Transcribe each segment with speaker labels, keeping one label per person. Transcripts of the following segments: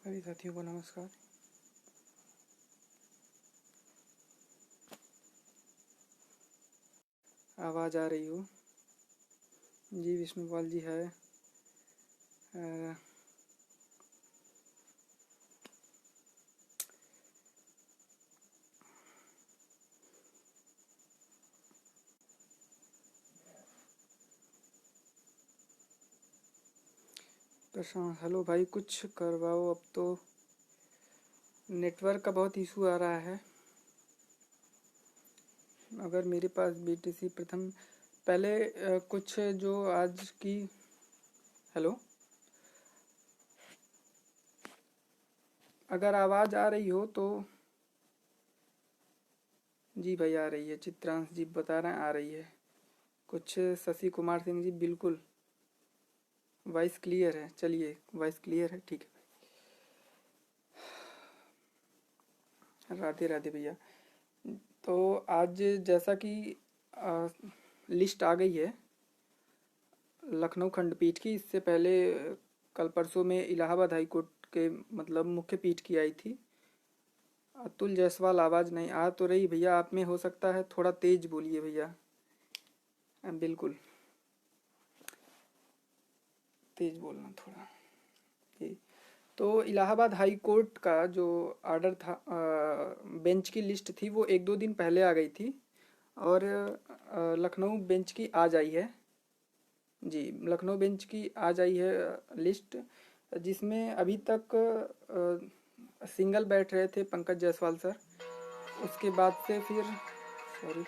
Speaker 1: सभी साथियों को नमस्कार। आवाज़ आ रही हो? जी विष्णुपाल जी है। प्रशांत हेलो भाई, कुछ करवाओ। अब तो नेटवर्क का बहुत इशू आ रहा है। अगर मेरे पास बीटीसी प्रथम पहले कुछ जो आज की हेलो, अगर आवाज़ आ रही हो तो जी भाई आ रही है। चित्रांश जी बता रहे हैं आ रही है। कुछ शशि कुमार सिंह जी बिल्कुल वॉइस क्लियर है। चलिए वॉइस क्लियर है, ठीक है। राधे राधे भैया। तो आज जैसा कि लिस्ट आ गई है लखनऊ खंडपीठ की, इससे पहले कल परसों में इलाहाबाद हाई कोर्ट के मतलब मुख्य पीठ की आई थी। अतुल जायसवाल आवाज़ नहीं आ तो रही भैया, आप में हो सकता है थोड़ा तेज बोलिए भैया। बिल्कुल तेज बोलना थोड़ा। जी, तो इलाहाबाद हाई कोर्ट का जो ऑर्डर था, बेंच की लिस्ट थी वो एक दो दिन पहले आ गई थी और लखनऊ बेंच की आज आई है। जी, लखनऊ बेंच की आज आई है लिस्ट, जिसमें अभी तक सिंगल बैठ रहे थे पंकज जायसवाल सर। उसके बाद से फिर सॉरी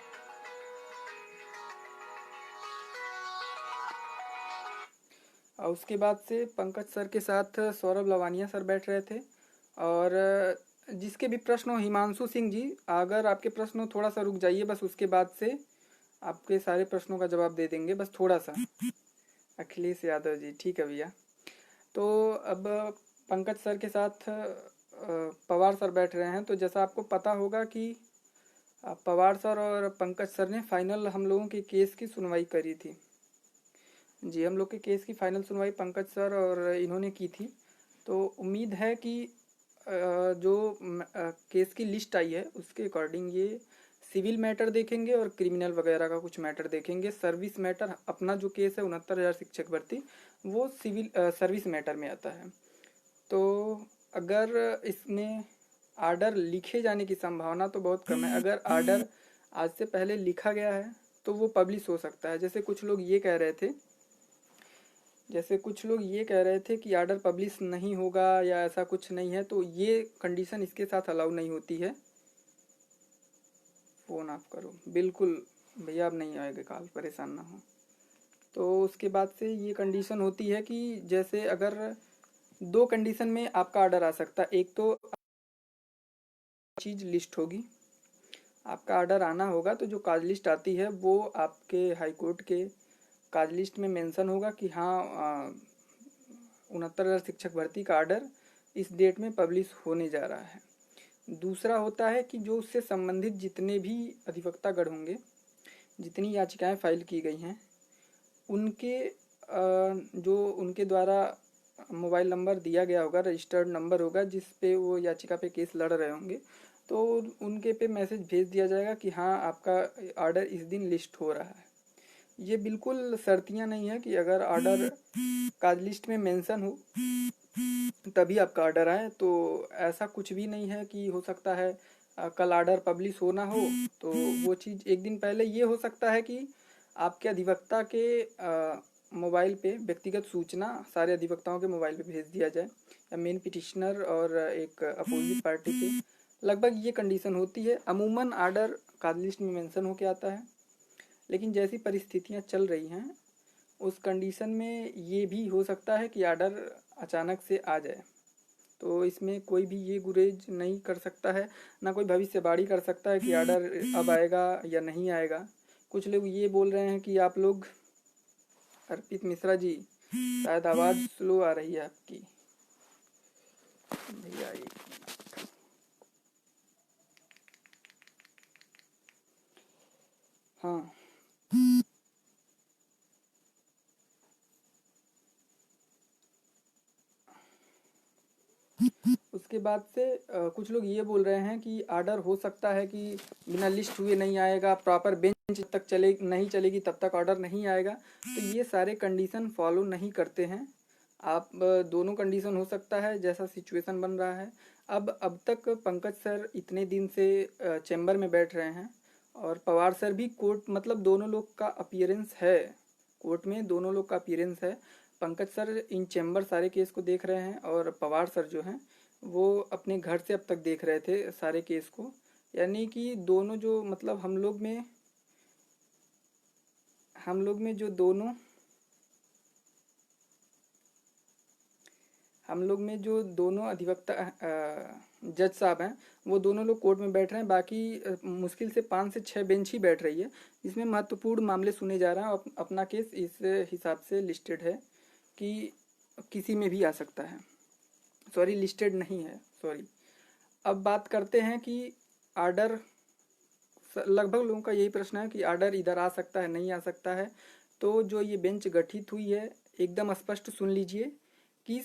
Speaker 1: और उसके बाद से पंकज सर के साथ सौरभ लवानिया सर बैठ रहे थे। और जिसके भी प्रश्न हो, हिमांशु सिंह जी अगर आपके प्रश्न हो थोड़ा सा रुक जाइए, बस उसके बाद से आपके सारे प्रश्नों का जवाब दे देंगे, बस थोड़ा सा। अखिलेश यादव जी ठीक है भैया। तो अब पंकज सर के साथ पवार सर बैठ रहे हैं। तो जैसा आपको पता होगा कि पवार सर और पंकज सर ने फाइनल हम लोगों के केस की सुनवाई करी थी। जी, हम लोग के केस की फाइनल सुनवाई पंकज सर और इन्होंने की थी। तो उम्मीद है कि जो केस की लिस्ट आई है उसके अकॉर्डिंग ये सिविल मैटर देखेंगे और क्रिमिनल वगैरह का कुछ मैटर देखेंगे। सर्विस मैटर, अपना जो केस है 69,000 शिक्षक भर्ती, वो सिविल सर्विस मैटर में आता है। तो अगर इसमें आर्डर लिखे जाने की संभावना तो बहुत कम है। अगर आर्डर आज से पहले लिखा गया है तो वो पब्लिश हो सकता है। जैसे कुछ लोग ये कह रहे थे कि आर्डर पब्लिश नहीं होगा या ऐसा कुछ नहीं है, तो ये कंडीशन इसके साथ अलाउ नहीं होती है। फ़ोन ऑफ करो, बिल्कुल भैया अब नहीं आएगा कॉल, परेशान ना हो। तो उसके बाद से ये कंडीशन होती है कि जैसे अगर दो कंडीशन में आपका ऑर्डर आ सकता है। एक तो चीज़ लिस्ट होगी, आपका ऑर्डर आना होगा तो जो काज लिस्ट आती है वो आपके हाई कोर्ट के काज लिस्ट में मेंशन होगा कि हाँ 69,000 शिक्षक भर्ती का ऑर्डर इस डेट में पब्लिश होने जा रहा है। दूसरा होता है कि जो उससे संबंधित जितने भी अधिवक्तागण होंगे, जितनी याचिकाएं फाइल की गई हैं, उनके जो उनके द्वारा मोबाइल नंबर दिया गया होगा, रजिस्टर्ड नंबर होगा जिस पे वो याचिका पे केस लड़ रहे होंगे, तो उनके पे मैसेज भेज दिया जाएगा कि हाँ आपका ऑर्डर इस दिन लिस्ट हो रहा है। ये बिल्कुल शर्तियाँ नहीं है कि अगर ऑर्डर काज लिस्ट में मेंशन हो तभी आपका ऑर्डर आए। तो ऐसा कुछ भी नहीं है कि हो सकता है कल ऑर्डर पब्लिश होना हो तो वो चीज़ एक दिन पहले ये हो सकता है कि आपके अधिवक्ता के मोबाइल पे व्यक्तिगत सूचना सारे अधिवक्ताओं के मोबाइल पे भेज दिया जाए, या मेन पिटिशनर और एक अपोजिट पार्टी पे। लगभग ये कंडीशन होती है। अमूमन ऑर्डर काज लिस्ट में मेंशन होके आता है, लेकिन जैसी परिस्थितियाँ चल रही हैं उस कंडीशन में ये भी हो सकता है कि ऑर्डर अचानक से आ जाए। तो इसमें कोई भी ये गुरेज नहीं कर सकता है, ना कोई भविष्यवाणी कर सकता है कि ऑर्डर अब आएगा या नहीं आएगा। कुछ लोग ये बोल रहे हैं कि आप लोग, अर्पित मिश्रा जी शायद आवाज़ स्लो आ रही है आपकी भैया। हाँ उसके बाद से कुछ लोग ये बोल रहे हैं कि आर्डर हो सकता है कि बिना लिस्ट हुए नहीं आएगा, प्रॉपर बेंच तक चले नहीं चलेगी तब तक ऑर्डर नहीं आएगा। तो ये सारे कंडीशन फॉलो नहीं करते हैं। आप दोनों कंडीशन हो सकता है जैसा सिचुएशन बन रहा है। अब तक पंकज सर इतने दिन से चैम्बर में बैठ रहे हैं और पवार सर भी कोर्ट, मतलब दोनों लोग का अपीयरेंस है कोर्ट में, दोनों लोग का अपीयरेंस है। पंकज सर इन चैम्बर सारे केस को देख रहे हैं और पवार सर जो हैं वो अपने घर से अब तक देख रहे थे सारे केस को। यानी कि दोनों जो, मतलब हम लोग में जो दोनों हम लोग में जो दोनों अधिवक्ता जज साहब हैं वो दोनों लोग कोर्ट में बैठ रहे हैं। बाकी मुश्किल से 5 से 6 बेंच ही बैठ रही है जिसमें महत्वपूर्ण मामले सुने जा रहे हैं। अपना केस इस हिसाब से लिस्टेड है कि किसी में भी आ सकता है। सॉरी, लिस्टेड नहीं है, सॉरी। अब बात करते हैं कि आर्डर, लगभग लोगों का यही प्रश्न है कि आर्डर इधर आ सकता है नहीं आ सकता है। तो जो ये बेंच गठित हुई है एकदम स्पष्ट सुन लीजिए कि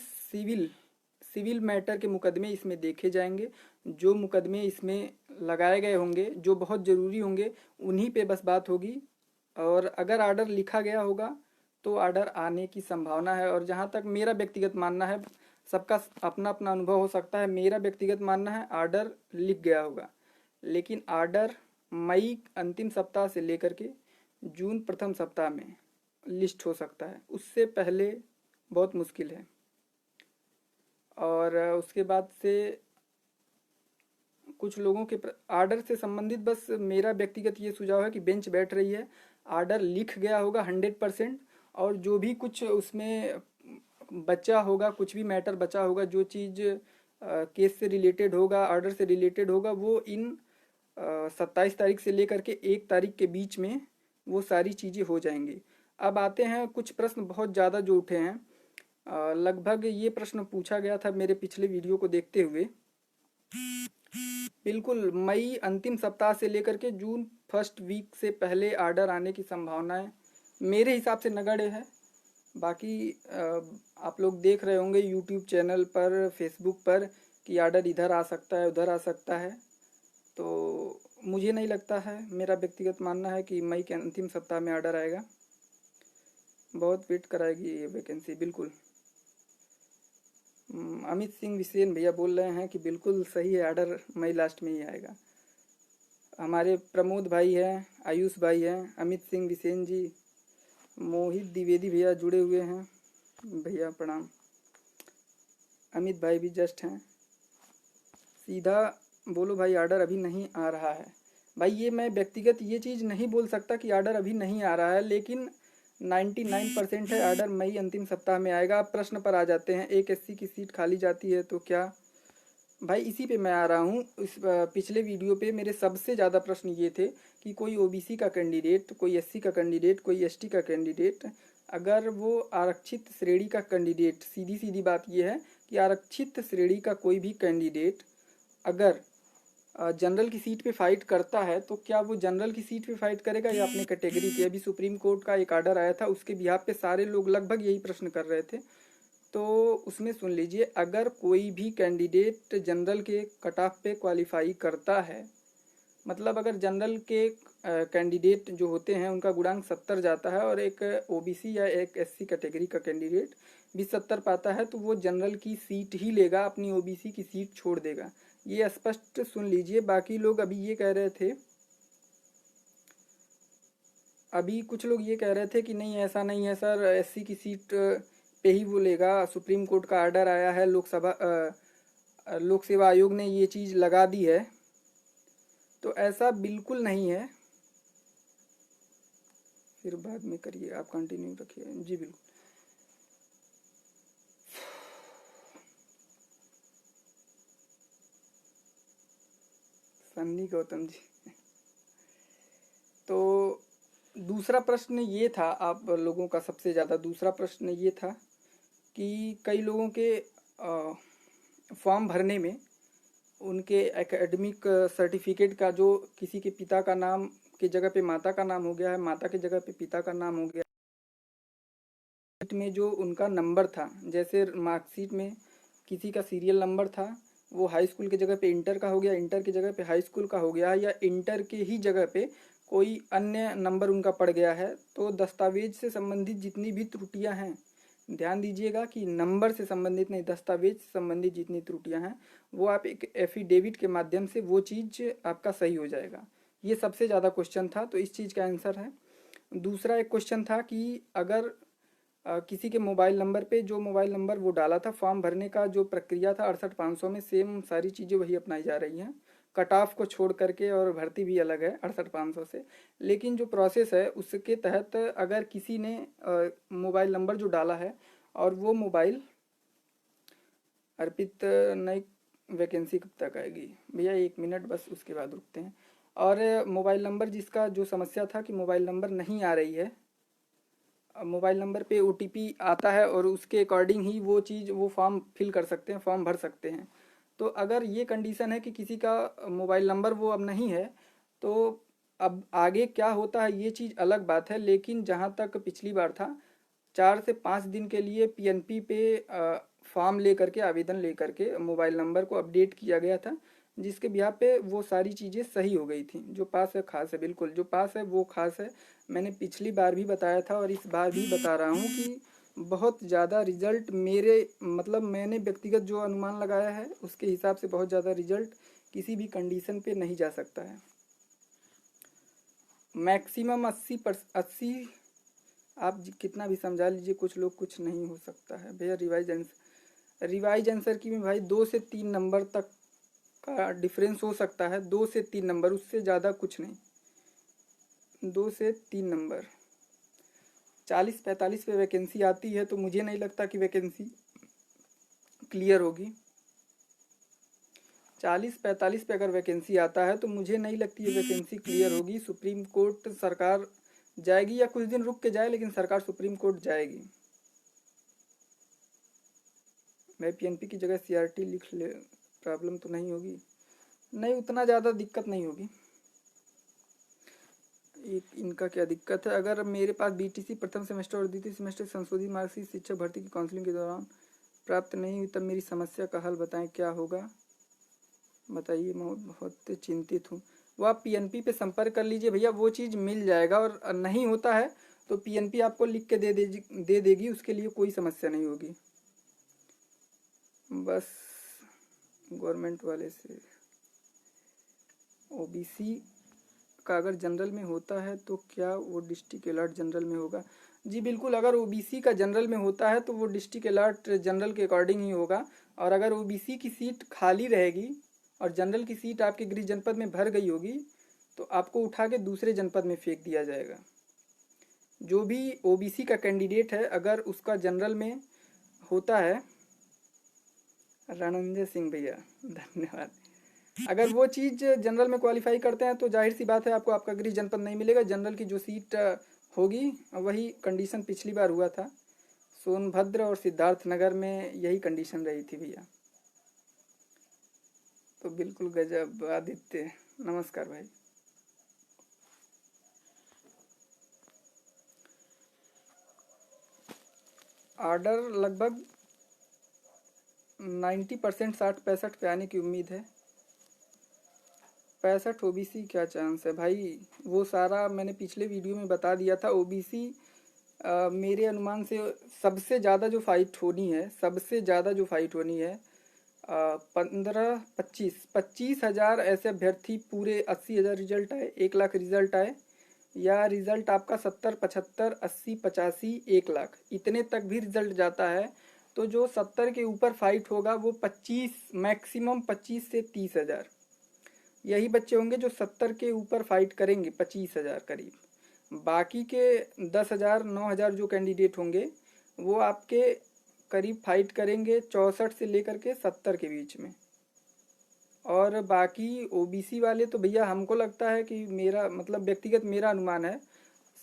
Speaker 1: सिविल मैटर के मुकदमे इसमें देखे जाएंगे। जो मुकदमे इसमें लगाए गए होंगे, जो बहुत ज़रूरी होंगे, उन्हीं पे बस बात होगी। और अगर आर्डर लिखा गया होगा तो आर्डर आने की संभावना है। और जहाँ तक मेरा व्यक्तिगत मानना है, सबका अपना अपना अनुभव हो सकता है, मेरा व्यक्तिगत मानना है आर्डर लिख गया होगा। लेकिन आर्डर मई अंतिम सप्ताह से लेकर के जून प्रथम सप्ताह में लिस्ट हो सकता है, उससे पहले बहुत मुश्किल है। और उसके बाद से कुछ लोगों के आर्डर से संबंधित बस मेरा व्यक्तिगत ये सुझाव है कि बेंच बैठ रही है, आर्डर लिख गया होगा 100%। और जो भी कुछ उसमें बचा होगा, कुछ भी मैटर बचा होगा, जो चीज़ केस से रिलेटेड होगा, आर्डर से रिलेटेड होगा, वो इन 27 तारीख से लेकर के 1 तारीख के बीच में वो सारी चीज़ें हो जाएंगी। अब आते हैं कुछ प्रश्न बहुत ज़्यादा जो उठे हैं। लगभग ये प्रश्न पूछा गया था मेरे पिछले वीडियो को देखते हुए। बिल्कुल मई अंतिम सप्ताह से लेकर के जून फर्स्ट वीक से पहले आर्डर आने की संभावनाएं मेरे हिसाब से नगण्य है। बाकी आप लोग देख रहे होंगे यूट्यूब चैनल पर, फेसबुक पर कि आर्डर इधर आ सकता है, उधर आ सकता है। तो मुझे नहीं लगता है, मेरा व्यक्तिगत मानना है कि मई के अंतिम सप्ताह में आर्डर आएगा। बहुत वेट कराएगी ये वैकेंसी, बिल्कुल। अमित सिंह विसेन भैया बोल रहे हैं कि बिल्कुल सही है, आर्डर मई लास्ट में ही आएगा। हमारे प्रमोद भाई हैं, आयुष भाई हैं, अमित सिंह विसेन जी, मोहित द्विवेदी भैया जुड़े हुए हैं, भैया प्रणाम। अमित भाई भी जस्ट हैं। सीधा बोलो भाई, आर्डर अभी नहीं आ रहा है। भाई ये मैं व्यक्तिगत ये चीज़ नहीं बोल सकता कि आर्डर अभी नहीं आ रहा है, लेकिन 99% है आर्डर मई अंतिम सप्ताह में आएगा। अब प्रश्न पर आ जाते हैं, एक एससी की सीट खाली जाती है तो क्या? भाई इसी पे मैं आ रहा हूँ। इस पिछले वीडियो पे मेरे सबसे ज़्यादा प्रश्न ये थे कि कोई ओबीसी का कैंडिडेट, कोई एससी का कैंडिडेट, कोई एसटी का कैंडिडेट, अगर वो आरक्षित श्रेणी का कैंडिडेट, सीधी सीधी बात ये है कि आरक्षित श्रेणी का कोई भी कैंडिडेट अगर जनरल की सीट पे फाइट करता है तो क्या वो जनरल की सीट पे फाइट करेगा या अपने कैटेगरी के? अभी सुप्रीम कोर्ट का एक आर्डर आया था, उसके बिहाफ पे सारे लोग लगभग यही प्रश्न कर रहे थे। तो उसमें सुन लीजिए, अगर कोई भी कैंडिडेट जनरल के कट ऑफ पे क्वालिफाई करता है, मतलब अगर जनरल के कैंडिडेट जो होते हैं उनका गुणांक 70 जाता है और एक ओबीसी या एक एससी कैटेगरी का कैंडिडेट भी 70 पाता है, तो वो जनरल की सीट ही लेगा, अपनी ओबीसी की सीट छोड़ देगा। ये स्पष्ट सुन लीजिए। बाकी लोग अभी ये कह रहे थे, अभी कुछ लोग ये कह रहे थे कि नहीं ऐसा नहीं है सर, एससी की सीट पे ही वो लेगा, सुप्रीम कोर्ट का आर्डर आया है, लोक सेवा आयोग ने ये चीज़ लगा दी है। तो ऐसा बिल्कुल नहीं है। फिर बाद में करिए, आप कंटिन्यू रखिए। जी बिल्कुल। सन्नी गौतम जी। तो दूसरा प्रश्न ये था आप लोगों का, सबसे ज़्यादा दूसरा प्रश्न ये था कि कई लोगों के फॉर्म भरने में उनके एकेडमिक सर्टिफिकेट का, जो किसी के पिता का नाम की जगह पे माता का नाम हो गया है, माता की जगह पे पिता का नाम हो गया, में जो उनका नंबर था, जैसे मार्कशीट में किसी का सीरियल नंबर था वो हाई स्कूल की जगह पे इंटर का हो गया, इंटर की जगह पे हाई स्कूल का हो गया, या इंटर के ही जगह पे कोई अन्य नंबर उनका पड़ गया है, तो दस्तावेज से संबंधित जितनी भी त्रुटियां हैं, ध्यान दीजिएगा कि नंबर से संबंधित नहीं, दस्तावेज से संबंधित जितनी त्रुटियां हैं वो आप एक एफिडेविट के माध्यम से वो चीज़ आपका सही हो जाएगा। ये सबसे ज़्यादा क्वेश्चन था, तो इस चीज़ का आंसर है। दूसरा एक क्वेश्चन था कि अगर किसी के मोबाइल नंबर पे, जो मोबाइल नंबर वो डाला था फॉर्म भरने का जो प्रक्रिया था 68,500 में, सेम सारी चीज़ें वही अपनाई जा रही हैं, कट ऑफ को छोड़ करके, और भर्ती भी अलग है 68,500 से। लेकिन जो प्रोसेस है उसके तहत अगर किसी ने मोबाइल नंबर जो डाला है और वो मोबाइल, अर्पित नई वैकेंसी कब तक आएगी भैया, 1 मिनट बस, उसके बाद रुकते हैं। और मोबाइल नंबर जिसका जो समस्या था कि मोबाइल नंबर नहीं आ रही है, मोबाइल नंबर पे ओटीपी आता है और उसके अकॉर्डिंग ही वो चीज़, वो फॉर्म फिल कर सकते हैं, फॉर्म भर सकते हैं। तो अगर ये कंडीशन है कि किसी का मोबाइल नंबर वो अब नहीं है, तो अब आगे क्या होता है ये चीज़ अलग बात है। लेकिन जहाँ तक पिछली बार था, 4 से 5 दिन के लिए पीएनपी पे फॉर्म ले करके, आवेदन ले करके मोबाइल नंबर को अपडेट किया गया था, जिसके बिहार पे वो सारी चीज़ें सही हो गई थी। जो पास है खास है, बिल्कुल जो पास है वो खास है। मैंने पिछली बार भी बताया था और इस बार भी बता रहा हूँ कि बहुत ज़्यादा रिजल्ट मेरे, मतलब मैंने व्यक्तिगत जो अनुमान लगाया है उसके हिसाब से बहुत ज़्यादा रिजल्ट किसी भी कंडीशन पे नहीं जा सकता है। मैक्सिमम 80, आप कितना भी समझा लीजिए, कुछ लोग कुछ नहीं हो सकता है भैया। रिवाइज आंसर की में भाई 2 से 3 नंबर तक का डिफरेंस हो सकता है, 2 से 3 नंबर, उससे ज़्यादा कुछ नहीं। 2 से 3 नंबर, 40-45 पे वैकेंसी आती है, तो मुझे नहीं लगता कि वैकेंसी क्लियर होगी। 40-45 पे अगर वैकेंसी आता है तो मुझे नहीं लगती है वैकेंसी क्लियर होगी। सुप्रीम कोर्ट सरकार जाएगी, या कुछ दिन रुक के जाए, लेकिन सरकार सुप्रीम कोर्ट जाएगी। मैं पीएनपी की जगह सीआरटी लिख ले, प्रॉब्लम तो नहीं होगी, नहीं उतना ज़्यादा दिक्कत नहीं होगी। इनका क्या दिक्कत है, अगर मेरे पास बीटीसी प्रथम सेमेस्टर और द्वितीय सेमेस्टर संशोधित मार्कशीट शिक्षक भर्ती की काउंसलिंग के दौरान प्राप्त नहीं हुई, तब मेरी समस्या का हल बताएं, क्या होगा बताइए, मैं बहुत चिंतित हूँ। वो आप पीएनपी पे संपर्क कर लीजिए भैया, वो चीज़ मिल जाएगा। और नहीं होता है तो पीएनपी आपको लिख के दे देगी, उसके लिए कोई समस्या नहीं होगी। बस गवर्नमेंट वाले से, ओबीसी का अगर जनरल में होता है तो क्या वो डिस्ट्रिक्ट अलॉट जनरल में होगा? जी बिल्कुल, अगर ओबीसी का जनरल में होता है तो वो डिस्ट्रिक्ट अलॉट जनरल के अकॉर्डिंग ही होगा। और अगर ओबीसी की सीट खाली रहेगी और जनरल की सीट आपके गृह जनपद में भर गई होगी, तो आपको उठा के दूसरे जनपद में फेंक दिया जाएगा। जो भी ओबीसी का कैंडिडेट है, अगर उसका जनरल में होता है, रणंजय सिंह भैया धन्यवाद, अगर वो चीज़ जनरल में क्वालिफाई करते हैं तो जाहिर सी बात है आपको आपका गृह जनपद नहीं मिलेगा। जनरल की जो सीट होगी, वही कंडीशन पिछली बार हुआ था, सोनभद्र और सिद्धार्थ नगर में यही कंडीशन रही थी भैया। तो बिल्कुल गजब आदित्य, नमस्कार भाई। ऑर्डर लगभग 90%, 60-65 पे आने की उम्मीद है। 65 ओबीसी क्या चांस है भाई, वो सारा मैंने पिछले वीडियो में बता दिया था। ओबीसी मेरे अनुमान से सबसे ज़्यादा जो फाइट होनी है, सबसे ज़्यादा जो फाइट होनी है, 15-25 ऐसे अभ्यर्थी, पूरे 80,000 रिजल्ट आए, 1 लाख रिजल्ट आए, या रिजल्ट आपका 70-75-80-85 1 लाख, इतने तक भी रिजल्ट जाता है, तो जो 70 के ऊपर फाइट होगा वो 25, मैक्सिमम 25 से 30 हज़ार, यही बच्चे होंगे जो 70 के ऊपर फाइट करेंगे, 25,000 करीब। बाकी के 10,000 9,000 जो कैंडिडेट होंगे वो आपके करीब फाइट करेंगे 64 से लेकर के 70 के बीच में। और बाकी ओबीसी वाले तो भैया हमको लगता है कि, मेरा मतलब व्यक्तिगत मेरा अनुमान है,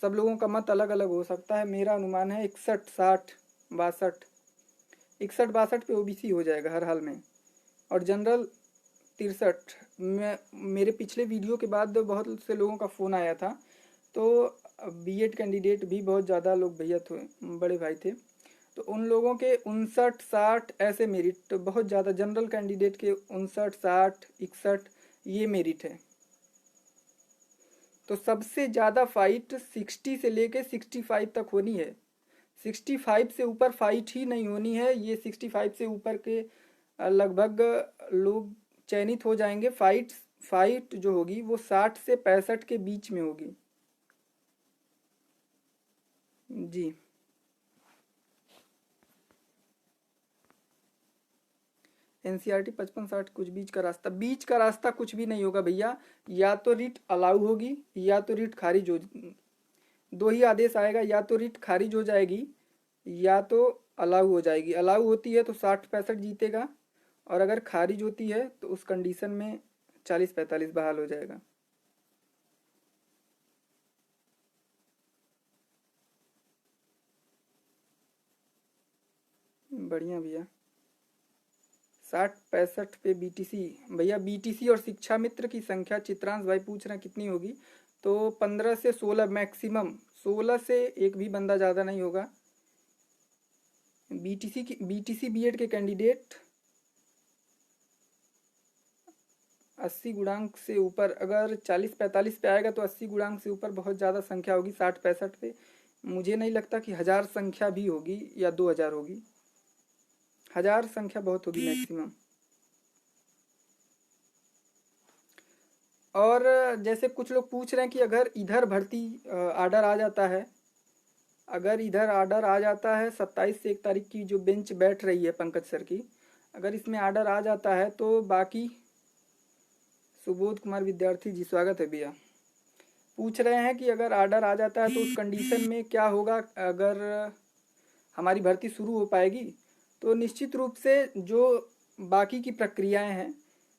Speaker 1: सब लोगों का मत अलग अलग हो सकता है, मेरा अनुमान है 61-60-62, 61-62 पे ओबीसी हो जाएगा हर हाल में। और जनरल 63 में। मेरे पिछले वीडियो के बाद बहुत से लोगों का फ़ोन आया था, तो बीएड कैंडिडेट भी बहुत ज़्यादा लोग भैया थे, बड़े भाई थे, तो उन लोगों के 59-60 ऐसे मेरिट, तो बहुत ज़्यादा जनरल कैंडिडेट के 59-60-61 ये मेरिट है। तो सबसे ज़्यादा फाइट 60 से लेके 65 तक होनी है। 65 से ऊपर फाइट ही नहीं होनी है। ये 65 से ऊपर के लगभग लोग चयनित हो जाएंगे। फाइट जो होगी वो 60 से 65 के बीच में होगी। जी एनसीईआरटी 55-60 कुछ बीच का रास्ता कुछ भी नहीं होगा भैया। या तो रिट अलाउ होगी या तो रिट खारिज हो, दो ही आदेश आएगा। या तो रिट खारिज हो जाएगी या तो अलाउ हो जाएगी। अलाउ होती है तो 60-65 जीतेगा, और अगर खारिज होती है तो उस कंडीशन में 40-45 बहाल हो जाएगा। बढ़िया भैया। 60-65 पे बीटीसी भैया। बीटीसी और शिक्षा मित्र की संख्या चित्रांश भाई पूछ रहे हैं कितनी होगी, तो 15 से 16 मैक्सिमम। 16 से एक भी बंदा ज़्यादा नहीं होगा। बीटीसी बीएड के कैंडिडेट 80 गुणांक से ऊपर, अगर 40-45 पे आएगा तो 80 गुणांक से ऊपर बहुत ज़्यादा संख्या होगी। 60-65 पे मुझे नहीं लगता कि 1000 संख्या भी होगी या 2000 होगी। 1000 संख्या बहुत होगी मैक्सिमम। और जैसे कुछ लोग पूछ रहे हैं कि अगर इधर भर्ती आर्डर आ जाता है, अगर इधर आर्डर आ जाता है 27 से 1 तारीख की जो बेंच बैठ रही है पंकज सर की, अगर इसमें आर्डर आ जाता है तो बाकी सुबोध कुमार विद्यार्थी जी स्वागत है भैया। पूछ रहे हैं कि अगर आर्डर आ जाता है तो उस कंडीशन में क्या होगा, अगर हमारी भर्ती शुरू हो पाएगी। तो निश्चित रूप से जो बाकी की प्रक्रियाएं हैं,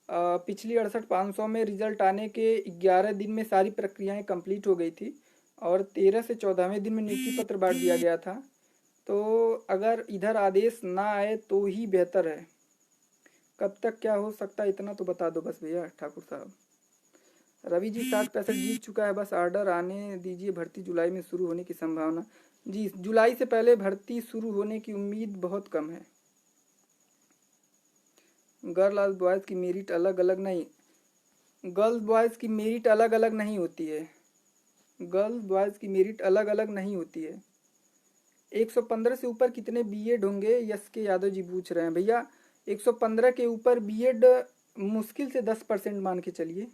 Speaker 1: पिछली 68-500 में रिजल्ट आने के 11 दिन में सारी प्रक्रियाएं कंप्लीट हो गई थी, और 13 से 14वें दिन में नियुक्ति पत्र बांट दिया गया था। तो अगर इधर आदेश ना आए तो ही बेहतर है। कब तक क्या हो सकता है इतना तो बता दो बस भैया ठाकुर साहब। रवि जी 60-65 जीत चुका है, बस आर्डर आने दीजिए। भर्ती जुलाई में शुरू होने की संभावना। जी जुलाई से पहले भर्ती शुरू होने की उम्मीद बहुत कम है। गर्ल और बॉयज़ की मेरिट अलग अलग नहीं, गर्ल्स बॉयज़ की मेरिट अलग अलग नहीं होती है। गर्ल्स बॉयज़ की मेरिट अलग अलग नहीं होती है। 115 से ऊपर कितने बीएड होंगे, यस के यादव जी पूछ रहे हैं भैया। 115 के ऊपर बीएड मुश्किल से 10% मान के चलिए।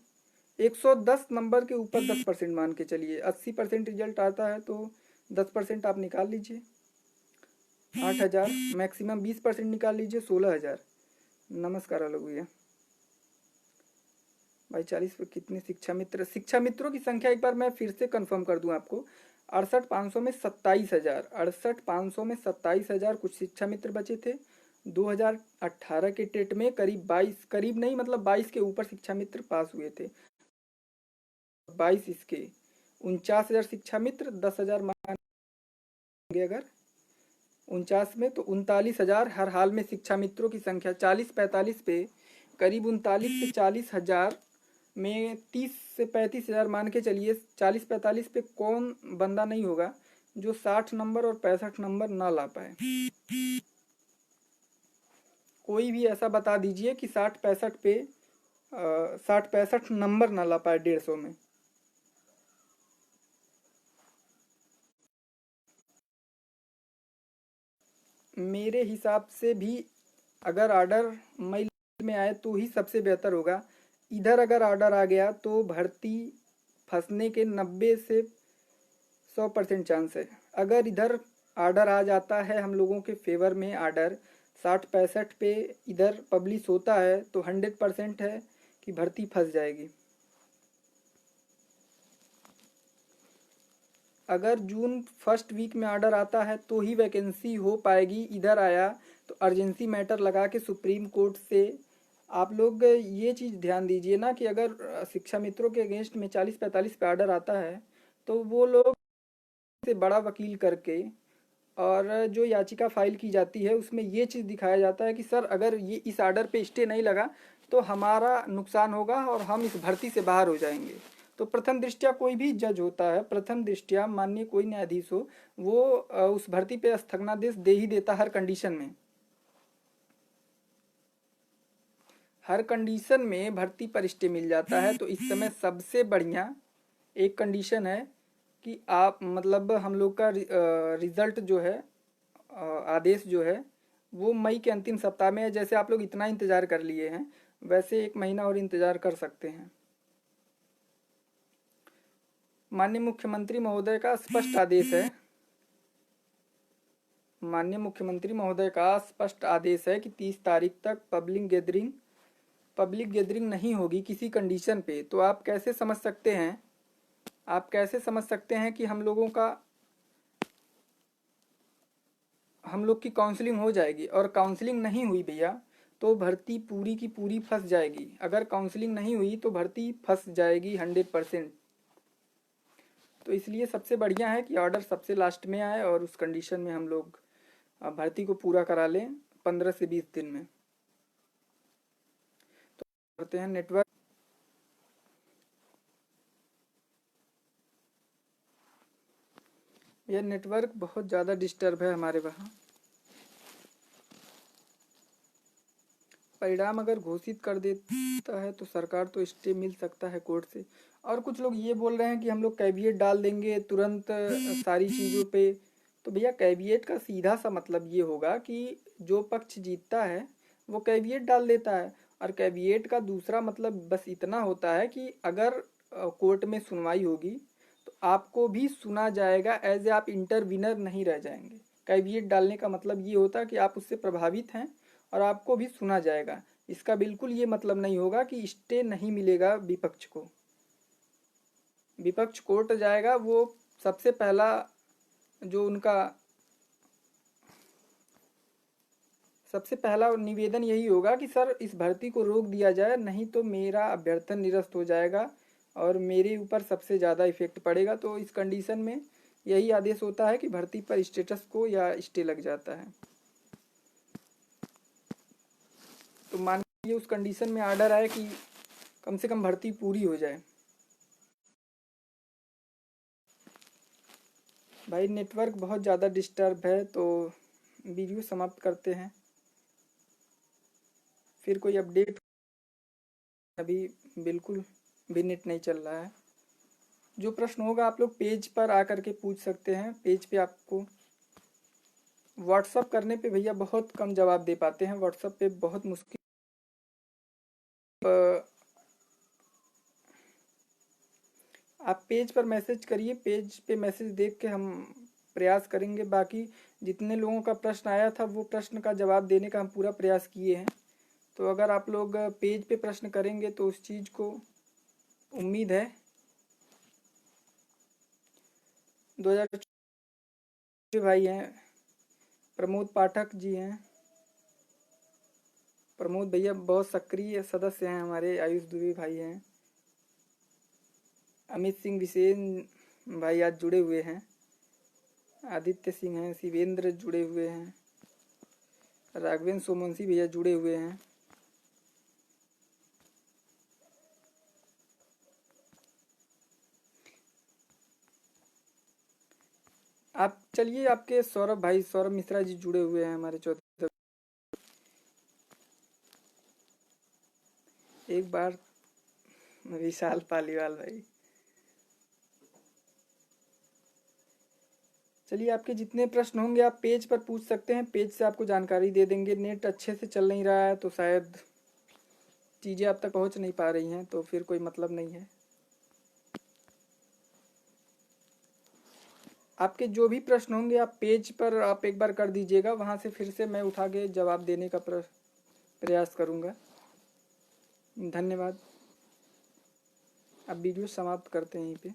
Speaker 1: 110 नंबर के ऊपर 10% मान के चलिए। 80% रिजल्ट आता है तो 10% आप निकाल लीजिए, 8000। मैक्सिमम 20% निकाल लीजिए, 16000। नमस्कार आलोक भैया। भाई 40 पे कितने शिक्षा मित्रों की संख्या एक बार मैं फिर से कंफर्म कर दूं आपको। 68-500 में 27,000, 68-500 में 27,000 कुछ शिक्षा मित्र बचे थे। 2018 के टेट में करीब 22, करीब नहीं मतलब 22 के ऊपर शिक्षा मित्र पास हुए थे। 22 इसके 49,000 शिक्षा मित्र, 10,000 मानेंगे अगर 49 में, तो 39,000 हर हाल में शिक्षा मित्रों की संख्या। 40-45 पे करीब 39 से 40,000 में 30 से 35,000 मान के चलिए। 40-45 पे कौन बंदा नहीं होगा जो 60 नंबर और 65 नंबर ना ला पाए। कोई भी ऐसा बता दीजिए कि 60-65 पे 60-65 नंबर ना ला पाए 150 में। मेरे हिसाब से भी अगर आर्डर मई में आए तो ही सबसे बेहतर होगा। इधर अगर आर्डर आ गया तो भर्ती फंसने के 90 से 100% चांस है। अगर इधर आर्डर आ जाता है हम लोगों के फेवर में, आर्डर 60-65 पे इधर पब्लिश होता है तो 100% है कि भर्ती फंस जाएगी। अगर जून फर्स्ट वीक में आर्डर आता है तो ही वैकेंसी हो पाएगी। इधर आया तो अर्जेंसी मैटर लगा के सुप्रीम कोर्ट से आप लोग ये चीज़ ध्यान दीजिए ना कि अगर शिक्षा मित्रों के अगेंस्ट में 40-45 पे आर्डर आता है तो वो लोग से बड़ा वकील करके और जो याचिका फाइल की जाती है उसमें ये चीज़ दिखाया जाता है कि सर अगर ये इस आर्डर पे स्टे नहीं लगा तो हमारा नुकसान होगा और हम इस भर्ती से बाहर हो जाएंगे। तो प्रथम दृष्टया कोई भी जज होता है, प्रथम दृष्टया माननीय कोई न्यायाधीश हो, वो उस भर्ती पे स्थगनादेश दे ही देता हर कंडीशन में। हर कंडीशन में भर्ती पर स्टे मिल जाता है। तो इस समय सबसे बढ़िया एक कंडीशन है कि आप मतलब हम लोग का रिजल्ट जो है, आदेश जो है वो मई के अंतिम सप्ताह में है। जैसे आप लोग इतना इंतज़ार कर लिए हैं, वैसे 1 महीना और इंतज़ार कर सकते हैं। माननीय मुख्यमंत्री महोदय का स्पष्ट आदेश है, माननीय मुख्यमंत्री महोदय का स्पष्ट आदेश है कि 30 तारीख तक पब्लिक गैदरिंग नहीं होगी किसी कंडीशन पे। तो आप कैसे समझ सकते हैं, आप कैसे समझ सकते हैं कि हम लोग की काउंसलिंग हो जाएगी। और काउंसलिंग नहीं हुई भैया तो भर्ती पूरी की पूरी फंस जाएगी। अगर काउंसलिंग नहीं हुई तो भर्ती फंस जाएगी 100%। तो इसलिए सबसे बढ़िया है कि ऑर्डर सबसे लास्ट में आए और उस कंडीशन में हम लोग भर्ती को पूरा करा लें 15 से 20 दिन में। तो करते हैं नेटवर्क। यह नेटवर्क बहुत ज़्यादा डिस्टर्ब है हमारे वहाँ। परिणाम अगर घोषित कर देता है तो सरकार तो स्टे मिल सकता है कोर्ट से। और कुछ लोग ये बोल रहे हैं कि हम लोग कैविएट डाल देंगे तुरंत सारी चीज़ों पे। तो भैया कैविएट का सीधा सा मतलब ये होगा कि जो पक्ष जीतता है वो कैविएट डाल देता है। और कैविएट का दूसरा मतलब बस इतना होता है कि अगर कोर्ट में सुनवाई होगी तो आपको भी सुना जाएगा, एज ए आप इंटरविनर नहीं रह जाएंगे। कैविएट डालने का मतलब ये होता है कि आप उससे प्रभावित हैं और आपको भी सुना जाएगा। इसका बिल्कुल ये मतलब नहीं होगा कि स्टे नहीं मिलेगा विपक्ष को। विपक्ष कोर्ट जाएगा, वो सबसे पहला जो उनका सबसे पहला निवेदन यही होगा कि सर इस भर्ती को रोक दिया जाए, नहीं तो मेरा अभ्यर्थन निरस्त हो जाएगा और मेरे ऊपर सबसे ज़्यादा इफेक्ट पड़ेगा। तो इस कंडीशन में यही आदेश होता है कि भर्ती पर स्टेटस को या स्टे लग जाता है। तो मान लीजिए उस कंडीशन में आर्डर आए कि कम से कम भर्ती पूरी हो जाए। भाई नेटवर्क बहुत ज़्यादा डिस्टर्ब है तो वीडियो समाप्त करते हैं। फिर कोई अपडेट अभी बिल्कुल भी नेट नहीं चल रहा है। जो प्रश्न होगा आप लोग पेज पर आकर के पूछ सकते हैं। पेज पे आपको व्हाट्सअप करने पे भैया बहुत कम जवाब दे पाते हैं, व्हाट्सअप पे बहुत मुश्किल। आप पेज पर मैसेज करिए, पेज पे मैसेज देख के हम प्रयास करेंगे। बाकी जितने लोगों का प्रश्न आया था वो प्रश्न का जवाब देने का हम पूरा प्रयास किए हैं। तो अगर आप लोग पेज पे प्रश्न करेंगे तो उस चीज़ को उम्मीद है 2000 भाई हैं, प्रमोद पाठक जी हैं, प्रमोद भैया बहुत सक्रिय सदस्य हैं हमारे, आयुष दुबे भाई हैं, अमित सिंह विसेन भाई आज जुड़े हुए हैं, आदित्य सिंह हैं, शिवेंद्र जुड़े हुए हैं, राघवेंद्र सोमवंशी भैया जुड़े हुए हैं। आप चलिए, आपके सौरभ भाई, सौरभ मिश्रा जी जुड़े हुए हैं हमारे चौथे। एक बार विशाल पालीवाल भाई। चलिए, आपके जितने प्रश्न होंगे आप पेज पर पूछ सकते हैं, पेज से आपको जानकारी दे देंगे। नेट अच्छे से चल नहीं रहा है तो शायद चीज़ें आप तक पहुंच नहीं पा रही हैं, तो फिर कोई मतलब नहीं है। आपके जो भी प्रश्न होंगे आप पेज पर आप एक बार कर दीजिएगा, वहाँ से फिर से मैं उठा के जवाब देने का प्रयास करूँगा। धन्यवाद। अब वीडियो समाप्त करते हैं यहीं पे।